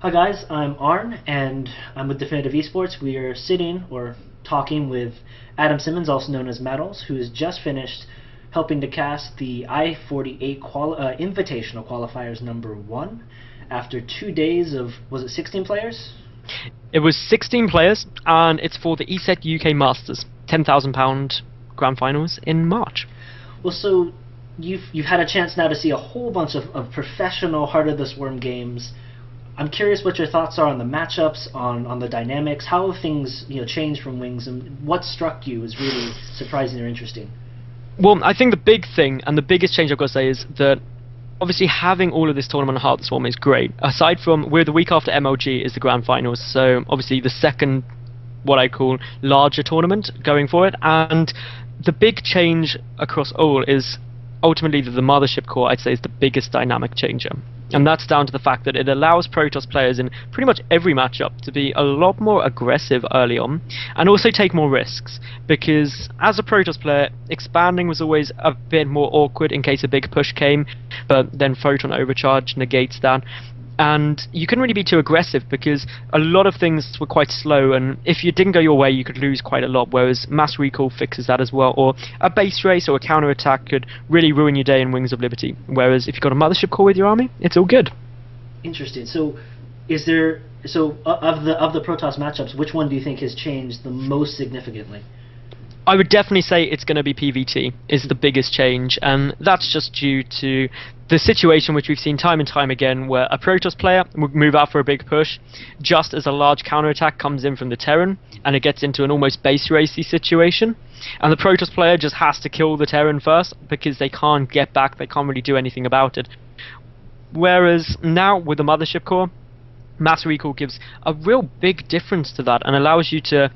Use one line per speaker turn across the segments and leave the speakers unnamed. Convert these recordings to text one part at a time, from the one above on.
Hi guys, I'm Arn, and I'm with Definitive Esports. We are sitting, or talking, with Adam Simmons, also known as Metals, who has just finished helping to cast the I-48 Invitational Qualifiers #1 after 2 days of, was it 16 players?
It was 16 players, and it's for the ESET UK Masters, £10,000 Grand Finals in March.
Well, so you've had a chance now to see a whole bunch of professional Heart of the Swarm games. I'm curious what your thoughts are on the matchups, on the dynamics. How have things changed from Wings, and what struck you as really surprising or interesting?
Well, I think the big thing, and the biggest change I've got to say, is that obviously having all of this tournament on Heart of the Swarm is great. Aside from, we're the week after MLG is the Grand Finals, so obviously the second, what I call, larger tournament going for it, and the big change across all is ultimately that the Mothership core, I'd say, is the biggest dynamic changer. And that's down to the fact that it allows Protoss players in pretty much every matchup to be a lot more aggressive early on, and also take more risks, because as a Protoss player, expanding was always a bit more awkward in case a big push came, but then Photon Overcharge negates that. And you couldn't really be too aggressive because a lot of things were quite slow, and if you didn't go your way you could lose quite a lot, whereas Mass Recall fixes that as well, or a base race or a counter attack could really ruin your day in Wings of Liberty, whereas if you've got a Mothership core with your army, it's all good.
Interesting. So of the Protoss matchups, which one do you think has changed the most significantly?
I would definitely say it's going to be PvT is the biggest change, and that's just due to the situation which we've seen time and time again, where a Protoss player would move out for a big push just as a large counterattack comes in from the Terran, and it gets into an almost base racy situation, and the Protoss player just has to kill the Terran first because they can't get back, they can't really do anything about it. Whereas now with the Mothership core, Mass Recall gives a real big difference to that and allows you to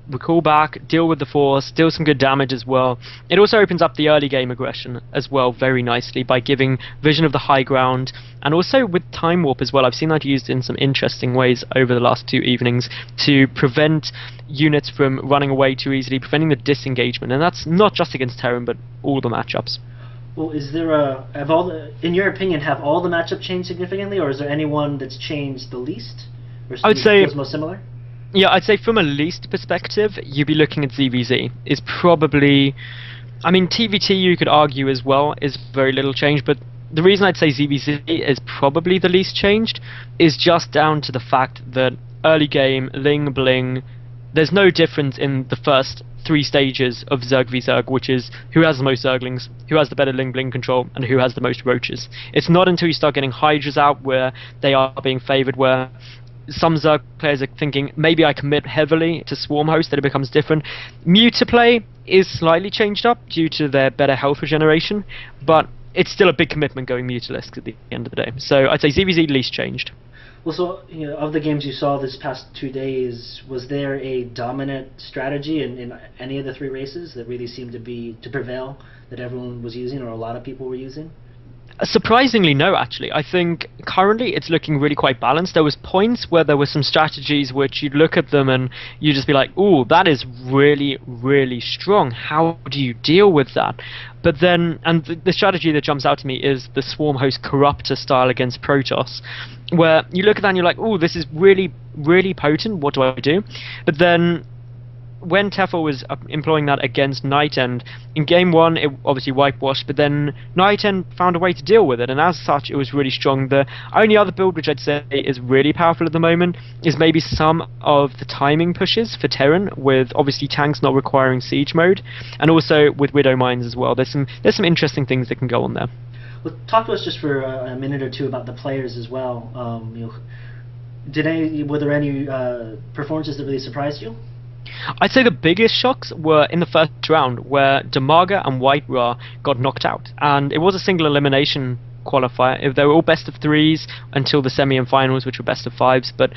recall back, deal with the force, deal some good damage as well. It also opens up the early game aggression as well very nicely by giving vision of the high ground, and also with Time Warp as well. I've seen that used in some interesting ways over the last 2 evenings to prevent units from running away too easily, preventing the disengagement, and that's not just against Terran but all the matchups.
Well, in your opinion, have all the matchups changed significantly, or is there anyone that's changed the least? Or
I would say
feels most similar?
Yeah, I'd say from a least perspective, you'd be looking at ZVZ. Is probably, I mean, TVT you could argue as well is very little change, but the reason I'd say ZVZ is probably the least changed is just down to the fact that early game, Ling Bling, there's no difference in the first 3 stages of Zerg v Zerg, which is who has the most Zerglings, who has the better Ling Bling control, and who has the most Roaches. It's not until you start getting Hydras out where they are being favoured, where some Zerg players are thinking, maybe I commit heavily to Swarm Host, that it becomes different. Mutaplay is slightly changed up due to their better health regeneration, but it's still a big commitment going Mutalisk at the end of the day. So I'd say ZVZ least changed.
Well, so of the games you saw this past 2 days, was there a dominant strategy in any of the 3 races that really seemed to prevail, that everyone was using, or a lot of people were using?
Surprisingly, no, actually. I think currently it's looking really quite balanced. There was points where there were some strategies which you'd look at them and you'd just be like, ooh, that is really, really strong. How do you deal with that? But then, and the strategy that jumps out to me is the Swarm Host Corruptor style against Protoss, where you look at that and you're like, ooh, this is really, really potent. What do I do? But then when Tefl was employing that against Night End, in game 1 it obviously whitewashed, but then Night End found a way to deal with it, and as such it was really strong. The only other build which I'd say is really powerful at the moment is maybe some of the timing pushes for Terran, with obviously tanks not requiring siege mode, and also with Widow Mines as well. There's some interesting things that can go on there.
Well, talk to us just for a minute or two about the players as well. Were there any performances that really surprised you?
I'd say the biggest shocks were in the first round, where Damaga and White Ra got knocked out, and it was a single elimination qualifier. They were all best of 3s until the semi and finals, which were best of 5s, but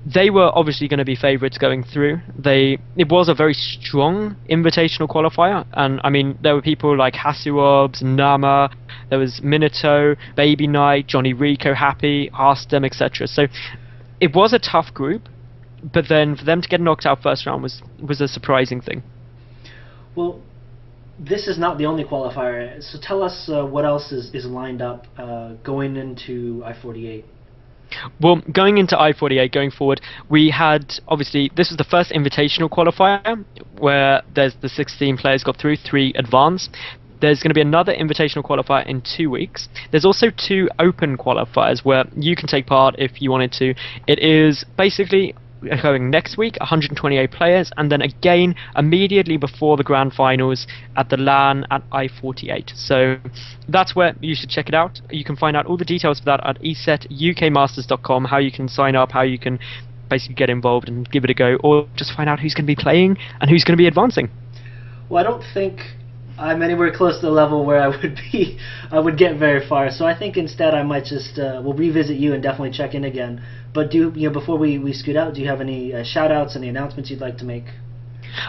they were obviously going to be favourites going through. It was a very strong invitational qualifier, and I mean there were people like Hasuobs, Nama, there was Minato, Baby Knight, Johnny Rico, Happy, Arstem, etc. So it was a tough group, but then for them to get knocked out first round was a surprising thing.
Well, this is not the only qualifier, so tell us what else is lined up going into I-48.
Well, going into I-48, going forward, we had, obviously, this was the first Invitational qualifier, where there's the 16 players got through, 3 advance. There's going to be another Invitational qualifier in 2 weeks. There's also 2 open qualifiers where you can take part if you wanted to. It is basically going next week, 128 players, and then again immediately before the grand finals at the LAN at I-48. So that's where you should check it out. You can find out all the details for that at ESETUKmasters.com, how you can sign up, how you can basically get involved and give it a go, or just find out who's going to be playing and who's going to be advancing.
Well, I don't think I'm anywhere close to the level where I would get very far. So I think instead I might just we'll revisit you and definitely check in again. But before we scoot out, do you have any shout-outs, any announcements you'd like to make?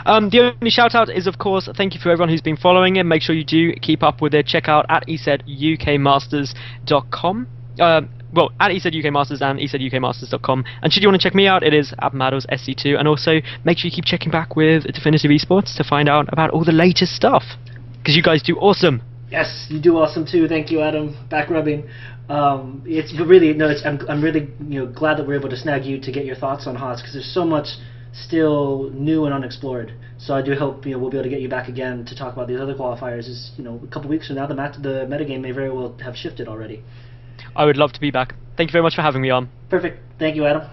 The only shout out is, of course, thank you for everyone who's been following it. Make sure you do keep up with it. Check out at ESETUKmasters.com. Well, at ESETUKmasters and ESETUKmasters.com. And should you want to check me out, it is at MaddlesSC2. And also, make sure you keep checking back with Definitive Esports to find out about all the latest stuff. Because you guys do awesome.
Yes, you do awesome too. Thank you, Adam. Back rubbing. It's really I'm really glad that we're able to snag you to get your thoughts on HotS, because there's so much still new and unexplored. So I do hope we'll be able to get you back again to talk about these other qualifiers. As a couple weeks from now, the metagame may very well have shifted already.
I would love to be back. Thank you very much for having me on.
Perfect. Thank you, Adam.